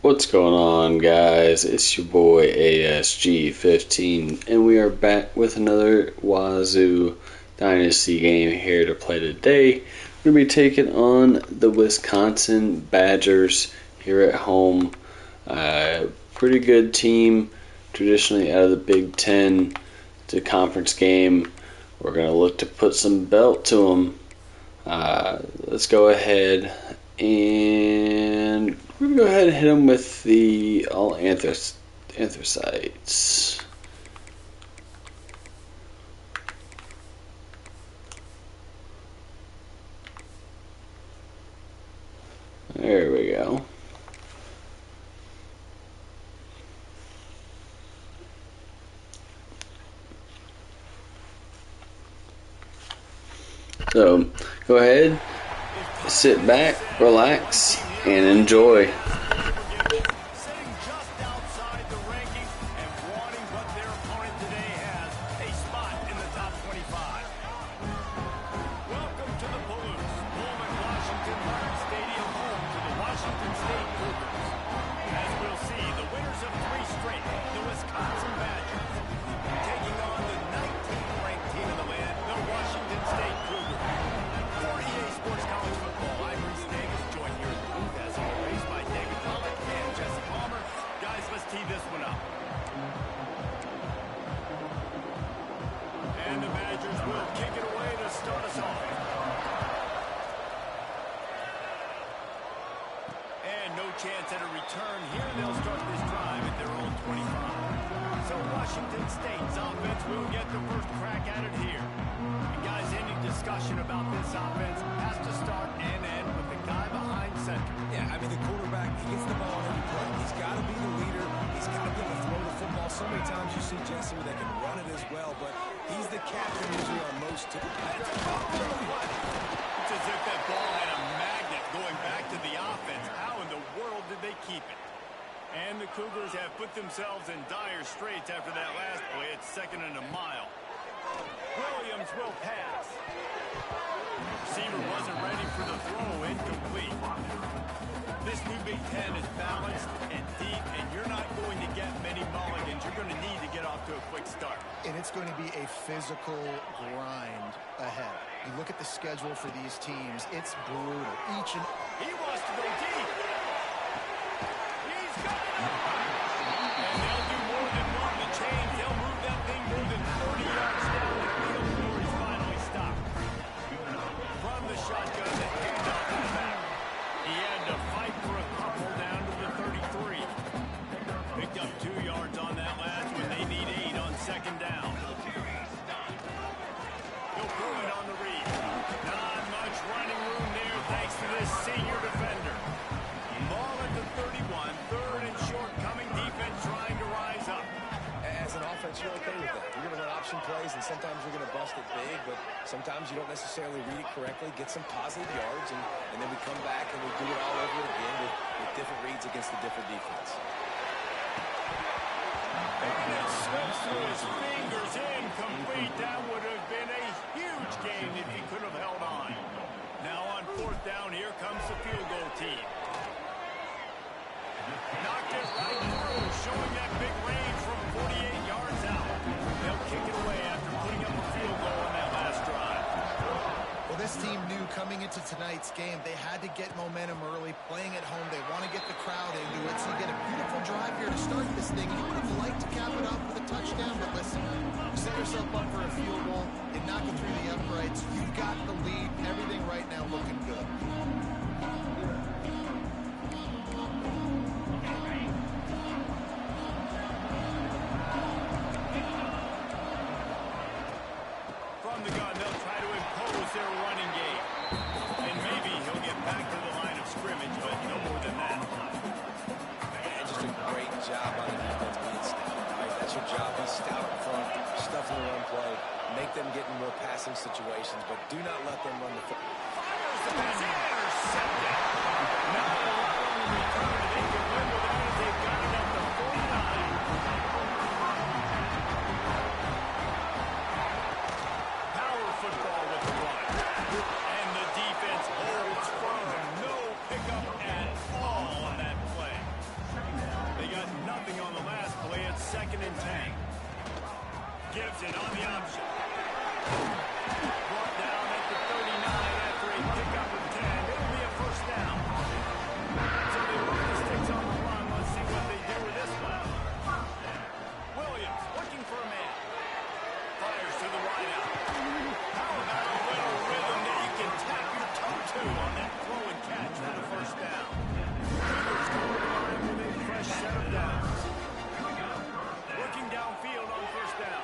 What's going on, guys? It's your boy ASG15, and we are back with another Wazzou Dynasty game here to play today. We're going to be taking on the Wisconsin Badgers here at home. Pretty good team, traditionally out of the Big Ten. It's a conference game. We're going to look to put some belt to them. Let's go ahead and we're going to go ahead and hit them with the all anthracites. There we go. So, go ahead, sit back, relax, and enjoy. And the Badgers will kick it away to start us off. And no chance at a return here. They'll start this drive at their own 25. So Washington State's offense will get the first crack at it here. And guys, any discussion about this offense has to start and end with the guy behind center. Yeah, I mean, the quarterback, he gets the ball on every play. He's got to be the leader. He's got to be able to throw the football. So many times you see Jesse that can run it as well, but he's the captain usually on most. It's as if that ball had a magnet going back to the offense. How in the world did they keep it? And the Cougars have put themselves in dire straits after that last play. It's second and a mile. Williams will pass. Receiver wasn't ready for the throw. Incomplete. This new Big Ten is balanced and deep, and you're not going to get many mulligans. You're going to need to get off to a quick start. And it's going to be a physical grind ahead. You look at the schedule for these teams, it's brutal. He wants to go deep. He's got it. And they'll do more than run the chains. They'll move that thing more than 30 yards down the field before he's finally stopped. From the shotgun, the handoff to the back. He had to fight for a couple down to the 33. Picked up 2 yards on that last one. They need 8 on second down. He'll pull it on the read. Not much running room there thanks to this senior defender. Ball at the 31. Third and short coming. Defense trying to rise up. As an offense, you're okay with that. You're going to run option plays, and sometimes you're going to bust it big, but sometimes you don't necessarily read it correctly, get some positive yards, and then we come back and we do it all over again with different reads against the different defense. And it slips through his fingers. Incomplete. That would have been a huge gain if he could have held on. Now on fourth down, here comes the field goal team. Knocked it right through, showing that big range from 48 yards out. They'll kick it away after putting up a field goal on that last drive. Well, this team knew coming into tonight's game they had to get momentum early, playing at home. They want to get the crowd into it. So you get a beautiful drive here to start this thing. You would have liked to cap it off with a touchdown, but listen, you set yourself up for a field goal, you knock it through the uprights, you've got the lead, everything right now looking good. From the gun, they'll try to impose their running game. And maybe he'll get back to the line of scrimmage, but no more than that. And just a great job on the defense being stout. Right? That's your job. Be stout in front, stuff in the run play, make them get in more passing situations, but do not let them run the football. Fires the pass, intercepted. Now on the return, they can win without it. They've got it at the 49. Power football with the run. And the defense holds firm. No pickup at all on that play. Throws it on the option. Brought down at the 39 after a pickup of 10. It'll be a first down. So they run the sticks on the run. Let's see what they do with this one. Williams looking for a man. Fires to the wide out. How about a little rhythm that you can tap your toe to on that throw and catch for the first down? Cougars go to the line with a fresh set of downs. Looking downfield on first down.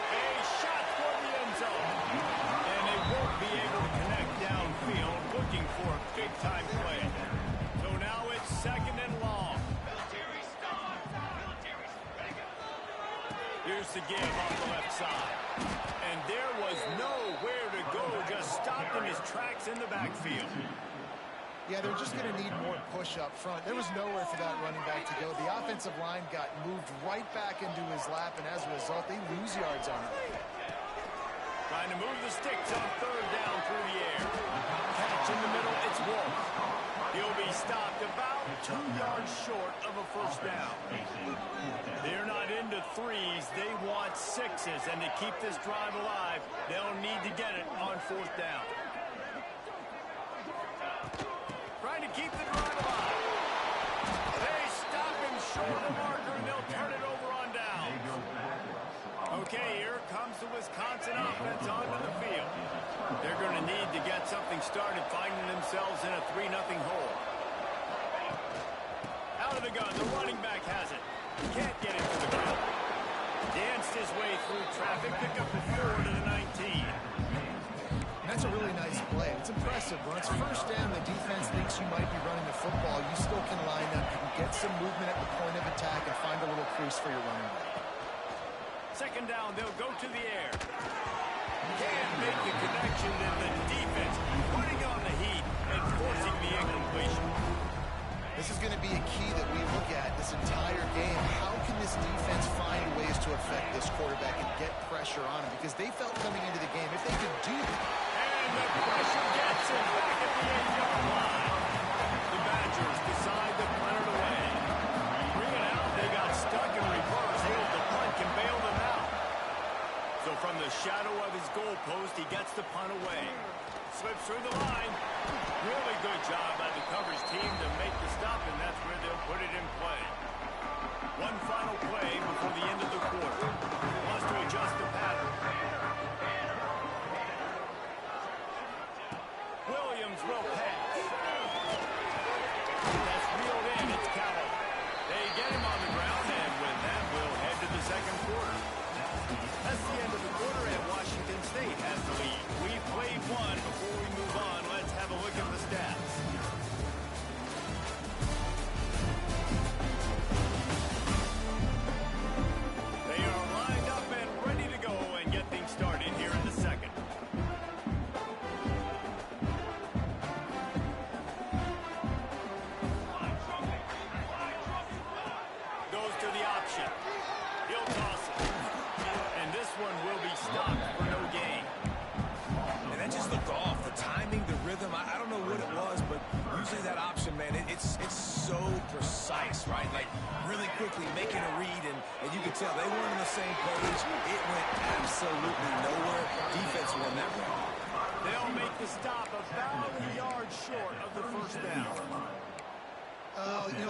A shot for the end zone. And they won't be able to connect downfield, looking for a big-time play. So now it's second and long. Here's the give off the left side. And there was nowhere to go, just stopped in his tracks in the backfield. Yeah, they're just going to need more push up front. There was nowhere for that running back to go. The offensive line got moved right back into his lap, and as a result, they lose yards on it. Trying to move the sticks on third down through the air. Catch in the middle, it's Wolf. He'll be stopped about 2 yards short of a first down. They're not into threes, they want sixes, and to keep this drive alive, they'll need to get it on fourth down. Trying to keep the drive alive. They stop him short of the marker, and they'll turn it over on down. Okay, here comes the Wisconsin offense onto the field. They're going to need to get something started, finding themselves in a 3-0 hole. Out of the gun, the running back has it. Can't get it to the ground. Danced his way through traffic, pick up the 4 to the 19. That's a really nice play. It's impressive. When it's first down, the defense thinks you might be running the football. You still can line up. You can get some movement at the point of attack and find a little crease for your running back. Second down, they'll go to the air. Can't make the connection, and the defense putting on the heat and forcing the incompletion. This is going to be a key that we look at this entire game. How can this defense find ways to affect this quarterback and get pressure on him? Because they felt coming into the game, if they could do that. And the pressure gets him back at the 8-yard line. The Badgers decide to punt it away. Bring it out, they got stuck in reverse. The punt can bail them out. So from the shadow of his goalpost, he gets the punt away. Slips through the line. Really good job by the coverage team to make the stop, and that's where they'll put it in play. One final play before the end of the quarter. Wants to adjust the pattern. Williams will pass. That's reeled in. It's Cowell. They get him on the ground, and with that, we'll head to the second quarter. That's the end of the quarter, and Washington State has the lead. We've played one. Before we move on, let's have a look at the stats. They are lined up and ready to go and get things started here in the second. Goes to the option. He'll toss it. And this one will be stopped for no gain. And that just looked off. The timing, the rhythm, I don't know what it was, but usually that option, man, it's so precise, right? Like, really quickly making a read, and you can tell they weren't on the same page. It went absolutely nowhere. Defense won that one. They'll make the stop about a yard short of the first down.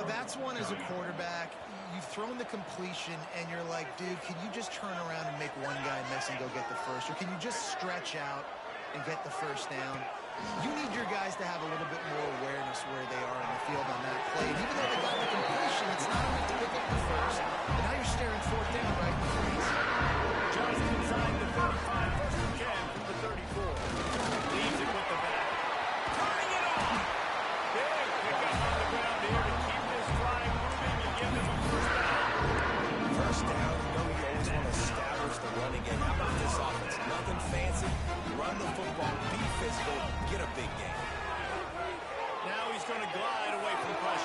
That's one as a quarterback. You've thrown the completion, and you're like, dude, can you just turn around and make one guy miss and go get the first? Or can you just stretch out and get the first down? You need your guys to have a little bit more awareness where they are in the field on that play. And even though they got the completion, it's not enough to pick up the first. And now you're staring fourth down right in the face. Just inside the 35, first and 10 from the 34. Leaves it with the back. Turning it off. Big pickup on the ground here to keep this drive moving and give them a first down. First down, you always want to establish the running game. How about this offense? Nothing fancy. Run the football, be physical, get a big game. Now he's going to glide away from pressure.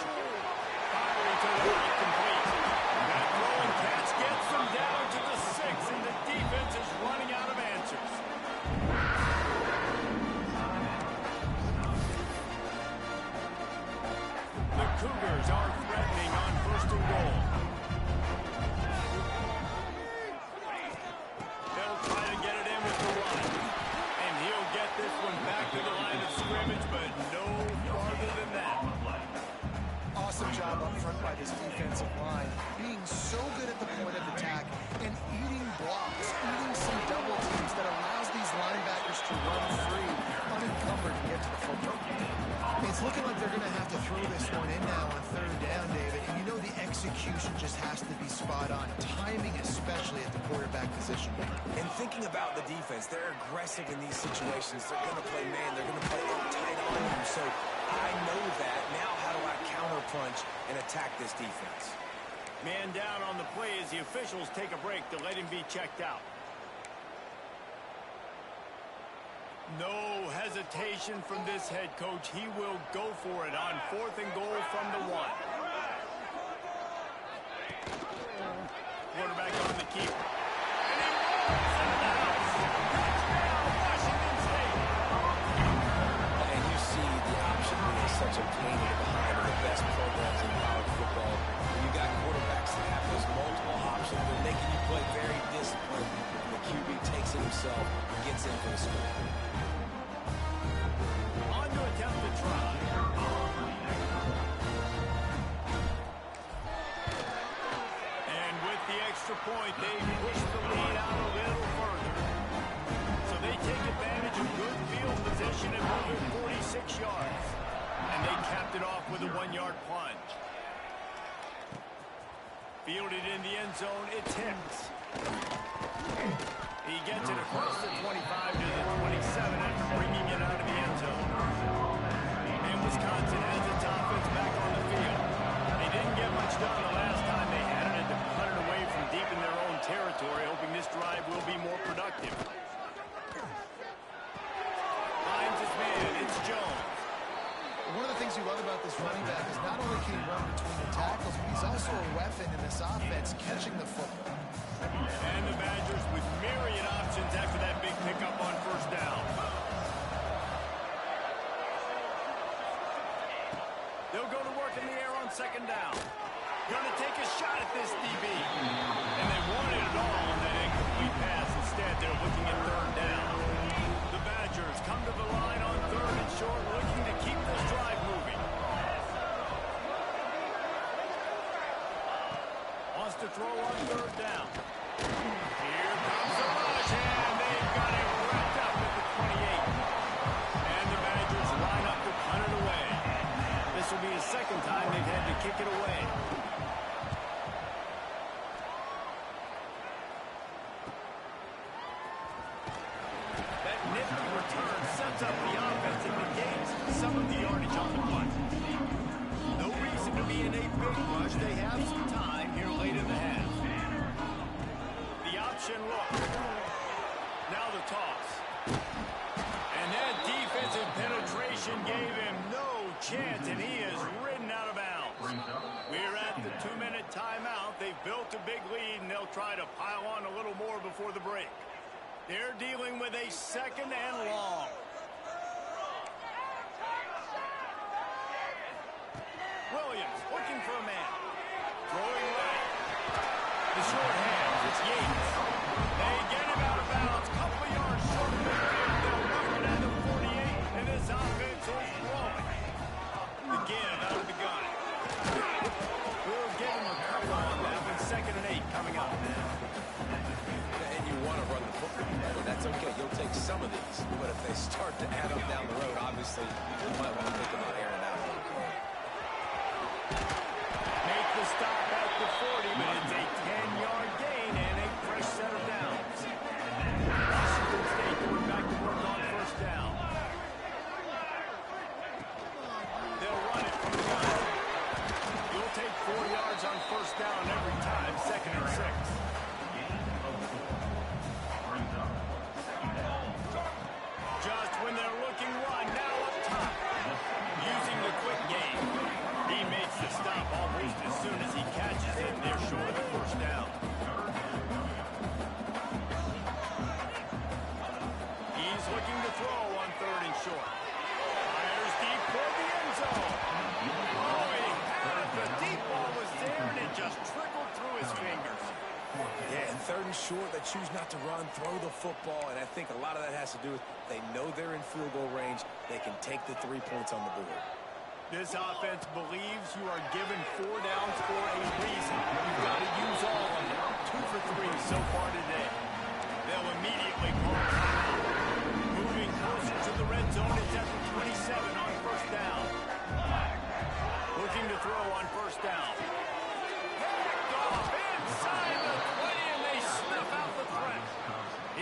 job up front by this defensive line, being so good at the point of attack and eating blocks, eating some double teams that allows these linebackers to run free, unencumbered, and get to the football. It's looking like they're going to have to throw this one in now on third down, David. And you know the execution just has to be spot on. Timing especially at the quarterback position. And thinking about the defense, they're aggressive in these situations. They're going to play man. They're going to play tight on you. So I know that. Now how do I counterpunch and attack this defense? Man down on the play as the officials take a break to let him be checked out. No hesitation from this head coach. He will go for it on 4th and goal from the 1. Quarterback on the keeper. And he rolls into the house. Touchdown, Washington State. And you see the option being such a pain in the behind of the best programs in college football. When you got quarterbacks that have those multiple options, they're making you play very disciplined. And the QB takes it himself and gets in for the score. On to attempt to try. And with the extra point, they push the lead out a little further. So they take advantage of good field position and move it 46 yards. And they capped it off with a 1-yard plunge. Fielded in the end zone, it's Hicks. He gets it across the 25 to the 27 after bringing it out of the end zone. And Wisconsin has its offense back on the field. They didn't get much done the last time they had it, and to punt it away from deep in their own territory, hoping this drive will be more productive. Finds his man, it's Jones. One of the things you love about this running back is not only can he run between the tackles, but he's also a weapon in this offense, catching the football. And the Badgers with myriad options after that big pickup on 1st down. They'll go to work in the air on 2nd down. Going to take a shot at this DB. And they wanted it all on that incomplete pass. Instead, they're looking at 3rd down. The Badgers come to the line on 3rd and short, looking to keep this drive moving. Wants to throw on 3rd down. Here comes the rush, and they've got it wrapped up at the 28. And the Badgers line up to punt it away. This will be the 2nd time they've had to kick it away. That nifty return sets up the offense and negates some of the yardage on the punt. No reason to be in a big rush. They have some time here late in the half. The option look. Now the toss. And that defensive penetration gave him no chance, and he is ridden out of bounds. We're at the 2-minute timeout. They've built a big lead, and they'll try to pile on a little more before the break. They're dealing with a 2nd and long. Williams looking for a man. Throwing right. The short hands, it's Yates. They get him out of bounds. Couple of yards short of the field. They'll mark it at the 48, and this offense is rolling. The give out of the gun. We'll give him a couple on that with 2nd and 8 coming up. And you want to run the football, but that's okay. You'll take some of these. But if they start to add up down the road, obviously, you might want to think about airing out. Make the stop at the 40, but it's a 10-yard gain and a fresh set of downs. Washington State going back to work on 1st down. They'll run it from the gun. You'll take 4 yards on 1st down every time, 2nd and 6. Just when they're looking run, now up top. Using the quick game. He makes the stop almost as soon as he catches it. They're short of the 1st down. He's looking to throw on 3rd and short. Fires deep toward the end zone. Oh, he had it. The deep ball was there, and it just trickled through his fingers. Yeah, 3rd and short, they choose not to run, throw the football, and I think a lot of that has to do with they know they're in field goal range. They can take the 3 points on the board. This offense believes you are given 4 downs for a reason. You've got to use all of them. 2 for 3 so far today. They'll immediately call timeout. Moving closer to the red zone, it's at the 27 on first down. Looking to throw on first down. Picked off inside the 20, and they snuff out the threat.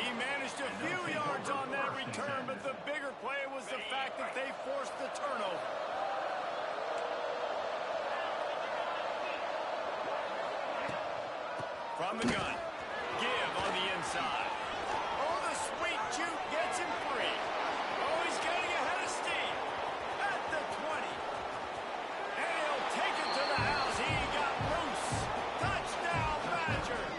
He managed a few yards on that return, but the bigger play was the fact that they forced the turnover. From the gun. Give on the inside. Oh, the sweet juke gets him free. Oh, he's getting ahead of steam. At the 20. And he'll take it to the house. He got loose. Touchdown, Badgers.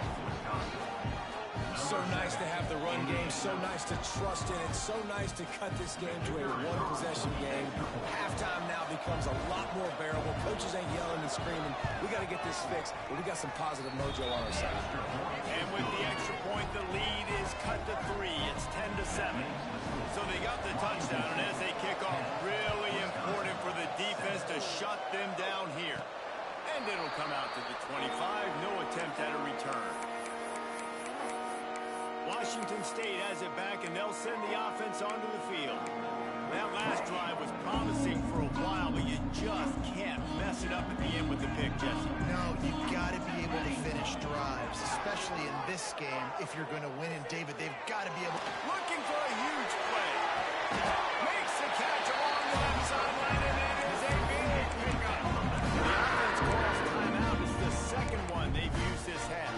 So nice to have the run game, so nice to trust in it, so nice to cut this game to a one-possession game. Halftime now becomes a lot more bearable. Coaches ain't yelling and screaming. We got to get this fixed, but we got some positive mojo on our side. And with the extra point, the lead is cut to 3. It's 10-7. So they got the touchdown, and as they kick off, really important for the defense to shut them down here. And it'll come out to the 25. No attempt at a return. Washington State has it back, and they'll send the offense onto the field. That last drive was promising for a while, but you just can't mess it up at the end with the pick, Jesse. No, you've got to be able to finish drives, especially in this game if you're going to win. And, David, they've got to be able to... Looking for a huge play. Makes the catch along the left sideline, and it is a big pickup. The offense calls timeout. It's the second one they've used this half.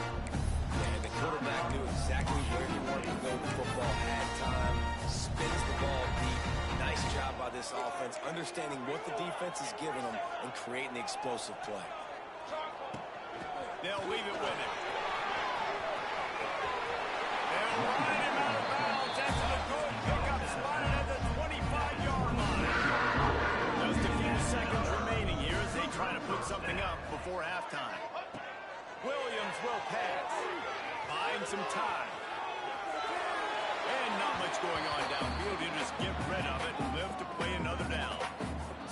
And the quarterback knew exactly where he wanted to go. The football had time, spins the ball deep. Nice job by this offense, understanding what the defense is giving them and creating the explosive play. They'll leave it with him. They'll run him out of bounds. That's a good pickup, spotted at the 25-yard line. Just a few seconds remaining here as they try to put something up before halftime. Williams will pass. Find some time. And not much going on downfield. You just get rid of it and live to play another down.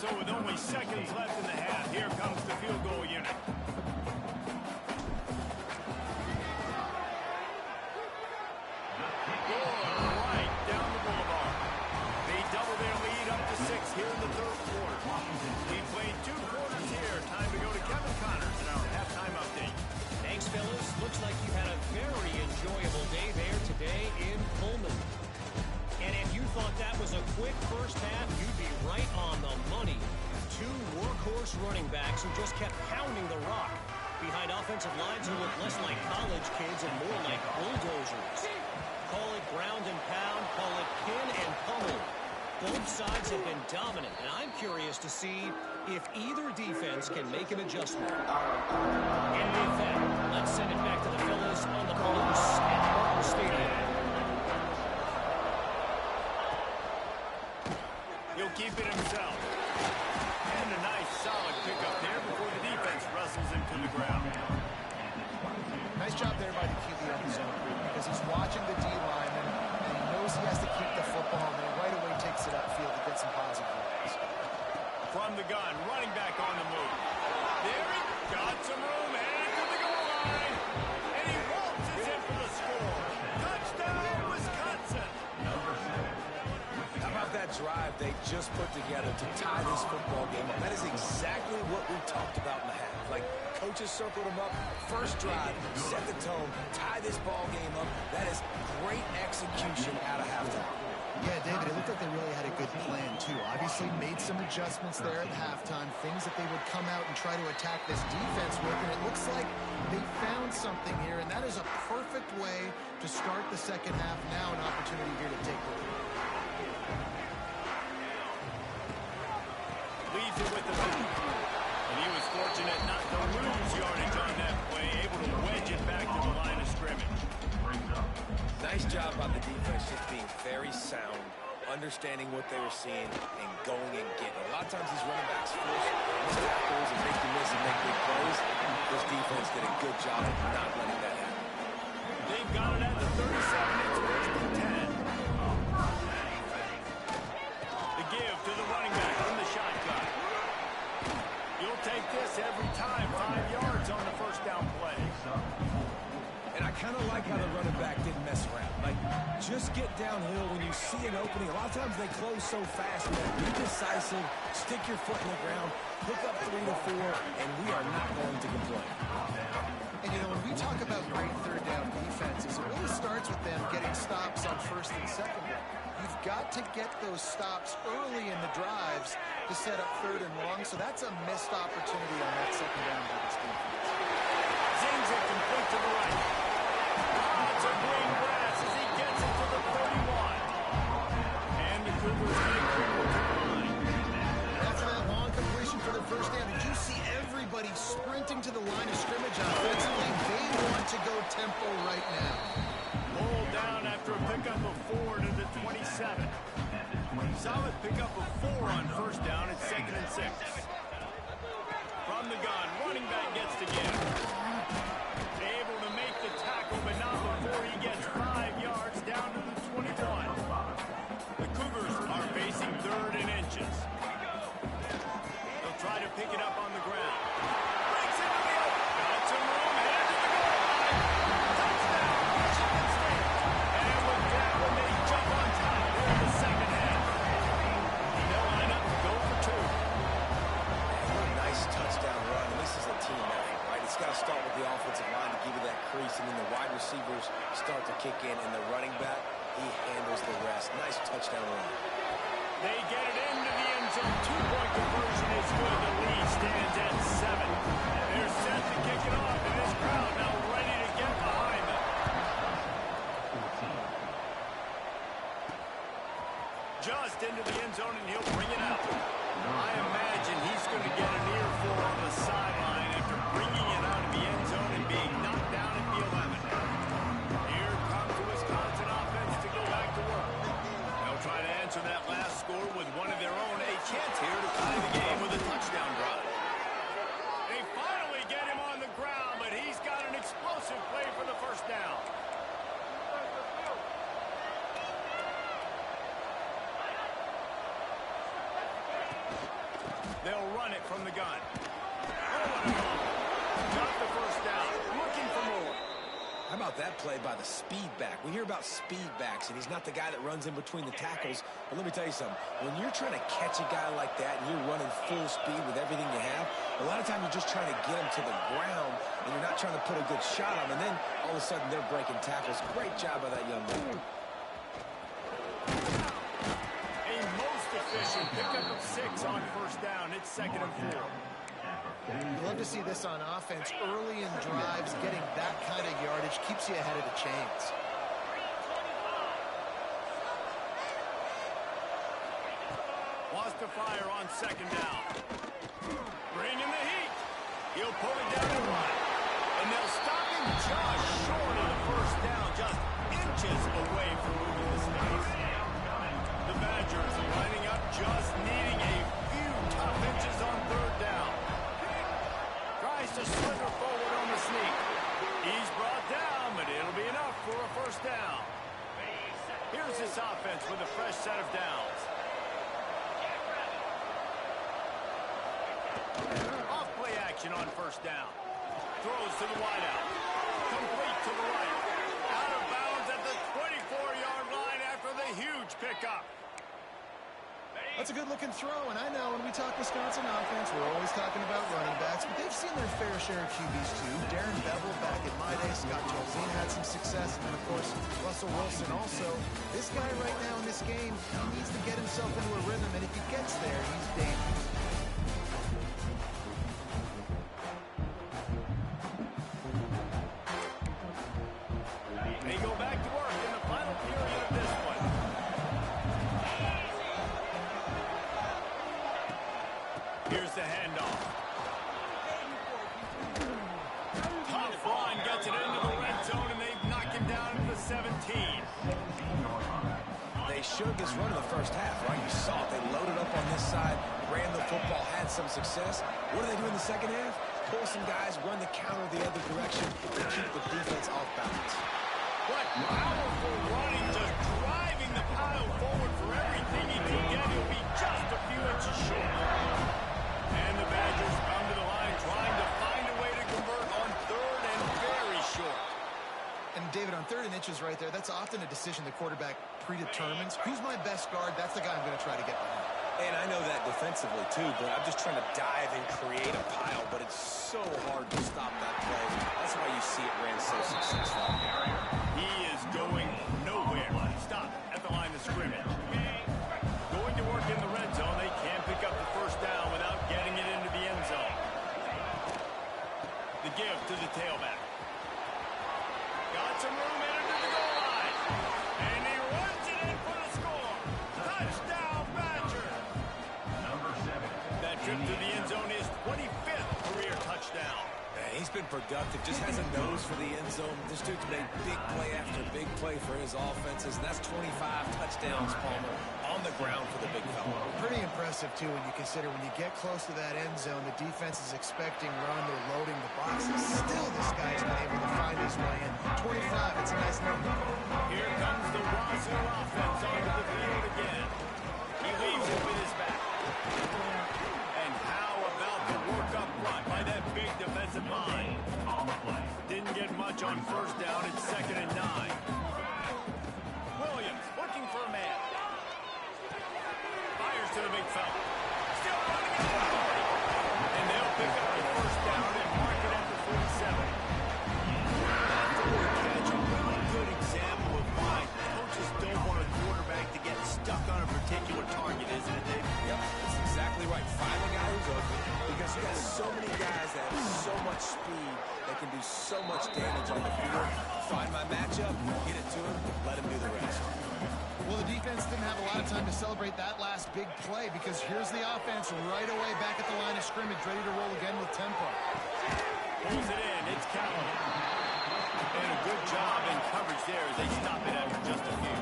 So with only seconds left in the half, here comes the field goal unit. Going right down the boulevard. They double their lead up to 6 here in the third quarter. We played 2 quarters here. Time to go to Kevin Connors in our halftime update. Thanks, fellas. Looks like you had a very enjoyable day there today in Pullman. And if you thought that was a quick first half, you'd be right on the money. 2 workhorse running backs who just kept pounding the rock behind offensive lines who look less like college kids and more like bulldozers. Call it ground and pound, call it pin and pummel. Both sides have been dominant, and I'm curious to see if either defense can make an adjustment. And with that, let's send it back to the fellas on the Palouse at Martin Stadium. He'll keep it himself. And a nice solid pickup there before the defense wrestles him to the ground. Nice job there by the QB on the zone group because he's watching the D lineman and he knows he has to keep the football and then right away takes it upfield to get some positive yards. From the gun, running back on the move. There he got some room, headed to the goal line. And he waltzes in for the score. Touchdown, Wisconsin. How about that drive they just put together to tie this football game up? That is exactly what we talked about in the half. Like, coaches circled them up. First drive, set the tone, tie this ball game up. That is great execution out of halftime. Yeah, David, it looked like they really had a good plan, too. Obviously made some adjustments there at halftime, things that they would come out and try to attack this defense with, and it looks like they found something here, and that is a perfect way to start the second half. Now an opportunity here to take the lead. Leaves it with the boot. And he was fortunate not to lose yardage on that play, able to wedge it back to the line of scrimmage. Nice job by the defense just being very sound, understanding what they were seeing, and going and getting it. A lot of times these running backs force miss tackles and make you miss and make big plays. This defense did a good job of not letting that happen. They've got it at the 37. It's first and 10. The give to the running back from the shotgun. assists every time. 5 yards on the first down play. And I kind of like how the running back didn't mess around. Like, just get downhill when you see an opening. A lot of times they close so fast, man. Be decisive, stick your foot in the ground, pick up 3 to 4, and we are not going to complain. And, you know, when we talk about great third down defenses, it really starts with them getting stops on first and second down. You've got to get those stops early in the drives to set up third and long, so that's a missed opportunity on that second down by this defense. Zings it complete to the right. Lots of green grass as he gets it to the 31. And the Cougars get it quickly to the line. After that long completion for the first down, did you see everybody sprinting to the line of scrimmage offensively? They want to go tempo right now. Pulled down after a pickup of 4 to the 27. Solid pickup of 4 on first down at 2nd and 6. From the gun, running back gets to give. Able to make the tackle, but not before he gets 5 yards down to the 21. The Cougars are facing 3rd and inches. They'll try to pick it up on the ground. Breaks into the open. Got some room, headed to the goal line. Touchdown, Michigan State. And with that one, they jump on top here in the second half. They'll line up and go for 2. Nice touchdown run. This is a team effort, right? It's got to start with the offensive line to give you that crease, and then the wide receivers start to kick in, and the running back, he handles the rest. Nice touchdown run. They get it into the end zone. 2-point conversion is good. The lead stands at 7. They're set to kick it off, and this crowd now ready to get behind them. Just into the end zone, and he'll bring it out. I imagine he's going to get an earful on the sideline after bringing it out of the end zone and being knocked down at the 11. Here comes the Wisconsin offense to go back to work. They'll try to answer that last score with one of their own. A chance here to tie the game with a touchdown drive. They finally get him on the ground, but he's got an explosive play for the first down. They'll run it from the gun. Got the first down. Looking for more. How about that play by the speed back? We hear about speed backs, and he's not the guy that runs in between the tackles. But let me tell you something. When you're trying to catch a guy like that and you're running full speed with everything you have, a lot of times you're just trying to get him to the ground, and you're not trying to put a good shot on him. And then all of a sudden they're breaking tackles. Great job by that young man. Efficient pickup of 6 on first down. It's 2nd and 4. You love to see this on offense. Early in drives, getting that kind of yardage keeps you ahead of the chains. Wants to fire on 2nd down. Bringing the heat. He'll pull it down and run. And they'll stop him just short of the first down, just inches away from moving the stakes. The Badgers lining up, just needing a few tough inches on 3rd down. Tries to slither forward on the sneak. He's brought down, but it'll be enough for a first down. Here's this offense with a fresh set of downs. Off play action on first down. Throws to the wideout. Complete to the right. Out of bounds at the 24-yard line after the huge pickup. That's a good-looking throw, and I know when we talk Wisconsin offense, we're always talking about running backs, but they've seen their fair share of QBs too. Darren Bevel back in my day, Scott Tolzien had some success, and then, of course, Russell Wilson also. This guy right now in this game, he needs to get himself into a rhythm, and if he gets there, he's dangerous. They go back to work in the final period of this one. Here's the handoff. Tough line gets it into the red zone, and they've knocked him down to the 17. They showed this run in the first half, right? You saw it. They loaded up on this side, ran the football, had some success. What do they do in the second half? Pull some guys, run the counter the other direction to keep the defense off balance. What powerful running, just driving the pile forward for everything he can get. He'll be just a few inches short. And the Badgers come to the line coaches right there, that's often a decision the quarterback predetermines. Who's my best guard? That's the guy I'm going to try to get behind. And I know that defensively, too, but I'm just trying to dive and create a pile, but it's so hard to stop that play. That's why you see it ran so successful. He is going nowhere. Stop at the line of scrimmage. Going to work in the red zone. They can't pick up the first down without getting it into the end zone. The give to the tailback. Got some room in under the goal line. And he runs it in for the score. Touchdown, Badger. That trip to the end zone is 25th career touchdown. Man, he's been productive. Just has a nose for the end zone. This dude's made big play after big play for his offenses, and that's 25 touchdowns, Palmer, on the ground for the big fella. Pretty impressive, too, when you consider when you get close to that end zone, the defense is expecting run, they're loading the boxes. Still, this guy's been able to find his way in. 25, it's a nice number. Here comes the Wazzou offense onto the field again. He leaves it with his back. And how about the work up front by that big defensive line? Didn't get much on first down. It's 2nd and 9. Williams looking for a man. Fires to the big fella. Still running at the 40. And they'll pick up the first down and mark it at the 47. That forward catch, a really good example of why coaches don't want a quarterback to get stuck on a particular target, isn't it, Dave? Yep, that's exactly right. Find the guy who's open, because you got so many guys that have so much speed that can do so much damage on the field. Find my matchup, get it to him, let him do the rest. Well, the defense didn't have a lot of time to celebrate that last big play because here's the offense right away back at the line of scrimmage, ready to roll again with tempo. Pulls it in. It's Callahan. And a good job in coverage there as they stop it after just a few.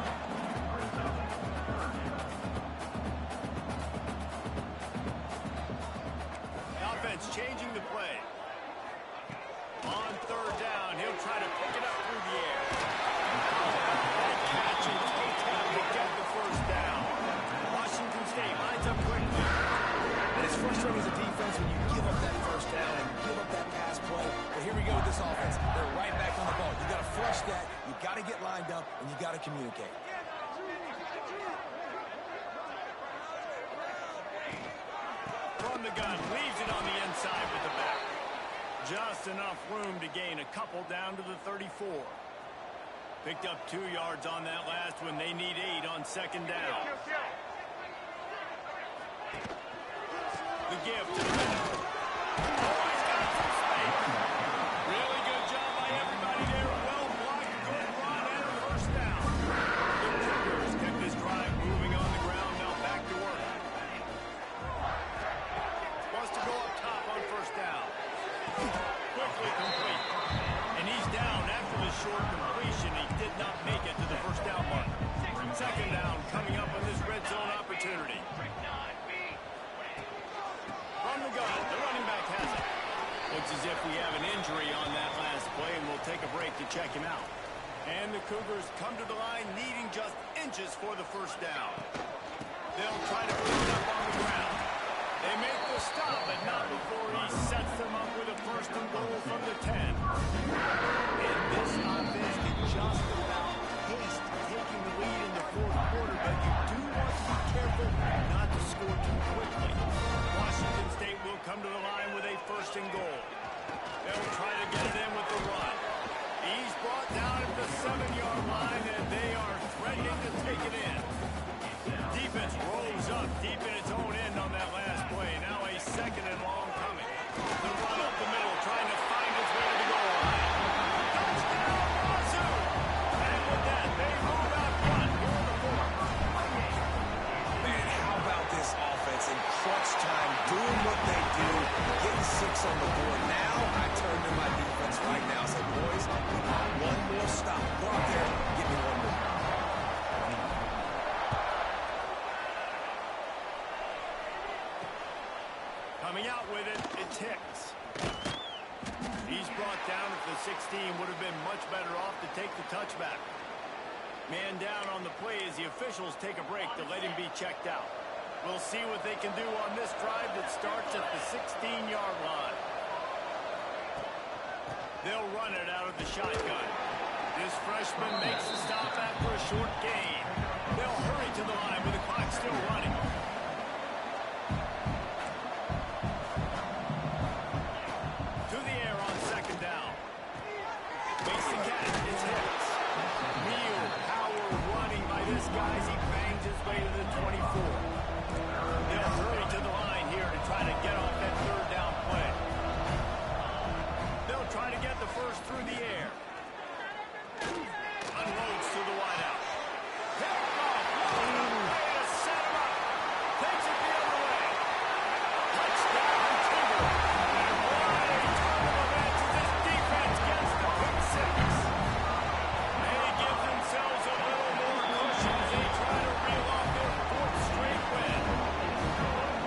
The offense changing the play. On 3rd down, he'll try to pick it up through the air. That catch and toe tap will get the first down. Washington State lines up quickly. And it's frustrating as a defense when you give up that first down and give up that pass play. But here we go with this offense. They're right back on the ball. You got to flush that. You got to get lined up, and you got to communicate. From the gun, leaves it on the inside with the back. Just enough room to gain a couple down to the 34. Picked up 2 yards on that last one. They need 8 on 2nd down. The give to the middle. Oh, he's got some space. Really good job by everybody there. Well blocked, good run, and a first down. The Cougars kept this drive moving on the ground. Now back to work. Wants to go up top on first down. Quickly complete. And he's down after the short completion. He did not make it to the first down mark. 2nd down coming up on this red zone opportunity. From the gun, the running back has it. Looks as if we have an injury on that last play, and we'll take a break to check him out. And the Cougars come to the line needing just inches for the first down. They'll try to put it up on the ground. They make the stop, but not before he sets them up with a 1st and goal from the 10. And this offense can just about haste taking the lead in the 4th quarter, but you do want to be careful not to score too quickly. Washington State will come to the line with a 1st and goal. They'll try to get it in with the run. He's brought down at the 7-yard line, and they are threatening to take it in. Defense rolls up deep in its own end on that last play. Now a 2nd and long coming. The run up the middle, trying to find his way to the goal line. Touchdown, Wazzou! And with that, they move out front here in the 4th. Man, how about this offense in crunch time, doing what they do, getting 6 on the board. Now I turn to my defense right now and say, boys, we want one more stop. Go out there, give me one more. Coming out with it, it's Hicks. He's brought down at the 16, would have been much better off to take the touchback. Man down on the play as the officials take a break to let him be checked out. We'll see what they can do on this drive that starts at the 16-yard line. They'll run it out of the shotgun. This freshman makes the stop after a short gain. They'll hurry to the line with the clock still running. To the air on second down. Makes the catch. It's hits. Real power running by this guy as he bangs his way to the 24. They'll hurry to the line here to try to get off that third down play. They'll try to get the first through the air. Unloads to the wideout. Picked off. Way to set him up. Takes it the other way. Touchdown, Cougars. And what a turn of events as this defense gets the pick six. They give themselves a little more cushion as they try to reel off their fourth straight win.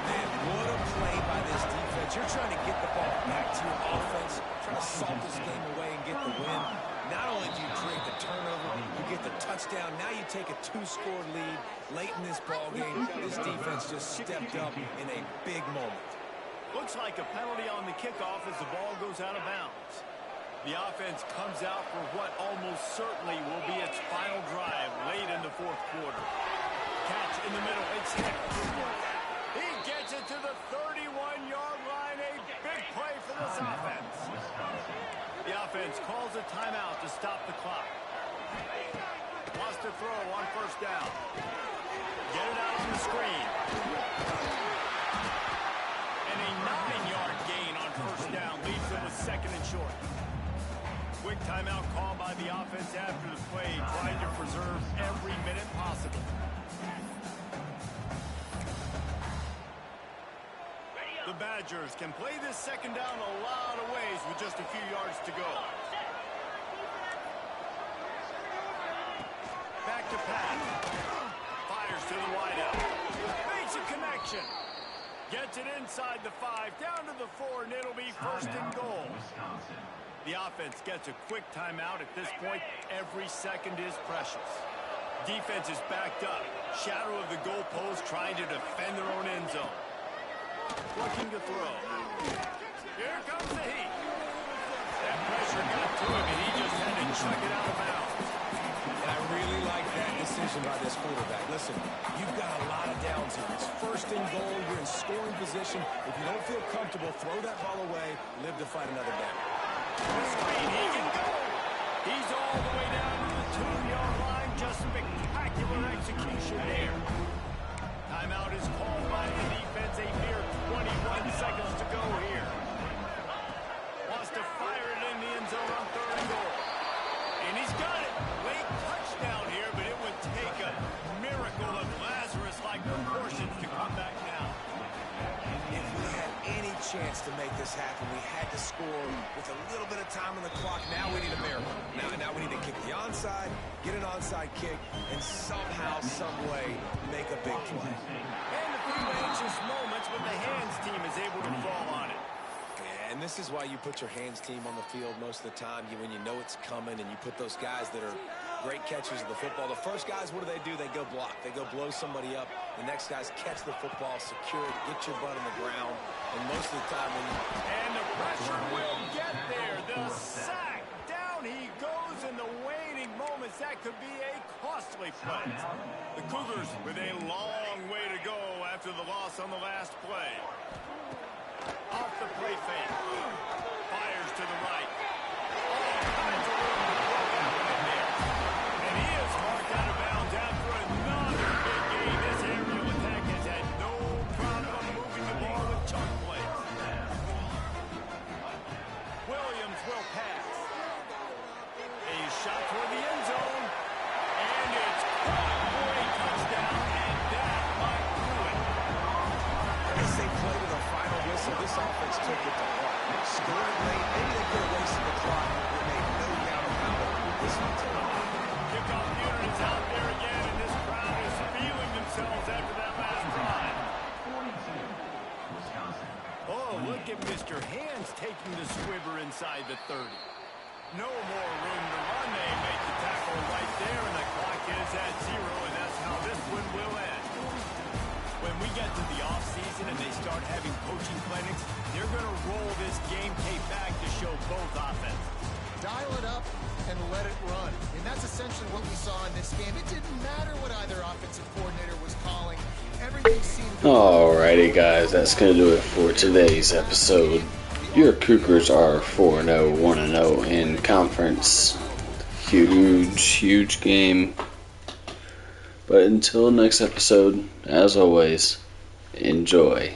Man, what a play by this defense. You're trying to get the ball back to your offense, trying to salt this game away and get the win. Not only do you create the turnover, you get the touchdown. Now you take a 2-score lead late in this ball game. This defense just stepped up in a big moment. Looks like a penalty on the kickoff as the ball goes out of bounds. The offense comes out for what almost certainly will be its final drive late in the fourth quarter. Catch in the middle. It's hit. He gets it to the 31-yard line. A big play for this offense. The offense calls a timeout to stop the clock. Wants to throw on first down. Get it out on the screen. And a 9-yard gain on first down leaves them with second and short. Quick timeout call by the offense after the play, trying to preserve every minute possible. The Badgers can play this second down a lot of ways with just a few yards to go. Back to pass. Fires to the wideout. Makes a connection. Gets it inside the 5, down to the 4, and it'll be first and goal. The offense gets a quick timeout. At this point, every second is precious. Defense is backed up. Shadow of the goalpost trying to defend their own end zone. Looking to throw. Here comes the heat. That pressure got to him, and he just had to chuck it out of bounds. And I really like that decision by this quarterback. Listen, you've got a lot of downs here. It's first and goal. You're in scoring position. If you don't feel comfortable, throw that ball away. Live to fight another down. The screen, he can go. He's all the way down to the 2-yard line. Just spectacular execution there. Timeout is called by the defense. A mere 21 seconds to go here. Wants to fire it in the end zone on third and goal. And he's got it. Late touchdown here, but it would take a miracle of Lazarus-like proportions to come back down. If we had any chance to make this happen, we had to score with a little bit of time on the clock. Now we need a miracle. Now we need to kick the onside, get an onside kick, and somehow, some way, make a big play. And a few anxious moments, but the hands team is able to fall on it. And this is why you put your hands team on the field most of the time. When you know it's coming, and you put those guys that are great catchers of the football. The first guys, what do? They go block. They go blow somebody up. The next guys catch the football, secure it, get your butt on the ground. And most of the time when you... And the pressure will get there. The sack. Down he goes in the waning moments. That could be a costly play. The Cougars with a long way to go after the loss on the last play. Off the play fake. Fires to the right. All kinds of room to throw that right there. And he is marked out of bounds after another big game. This aerial attack has had no problem moving the ball with chunk plays. Williams will pass. A shot toward the end zone. And it's caught for a touchdown. And that might do it. As they play to the final whistle, this offense took it to heart. Scoring late, maybe they could have wasted the clock. They made no doubt about it. This one took it. Kickoff unit is out there again, and this crowd is feeling themselves after that last drive. Oh, look at Mr. Hands taking the squibber inside the 30. No more room to run. They make the tackle right there, and the clock is at 0, and that's how this one will end. When we get to the offseason and they start having coaching clinics, they're going to roll this game tape back to show both offenses. Dial it up and let it run. Alrighty, guys, that's going to do it for today's episode. Your Cougars are 4-0, 1-0 in conference. Huge game. But until next episode, as always, enjoy.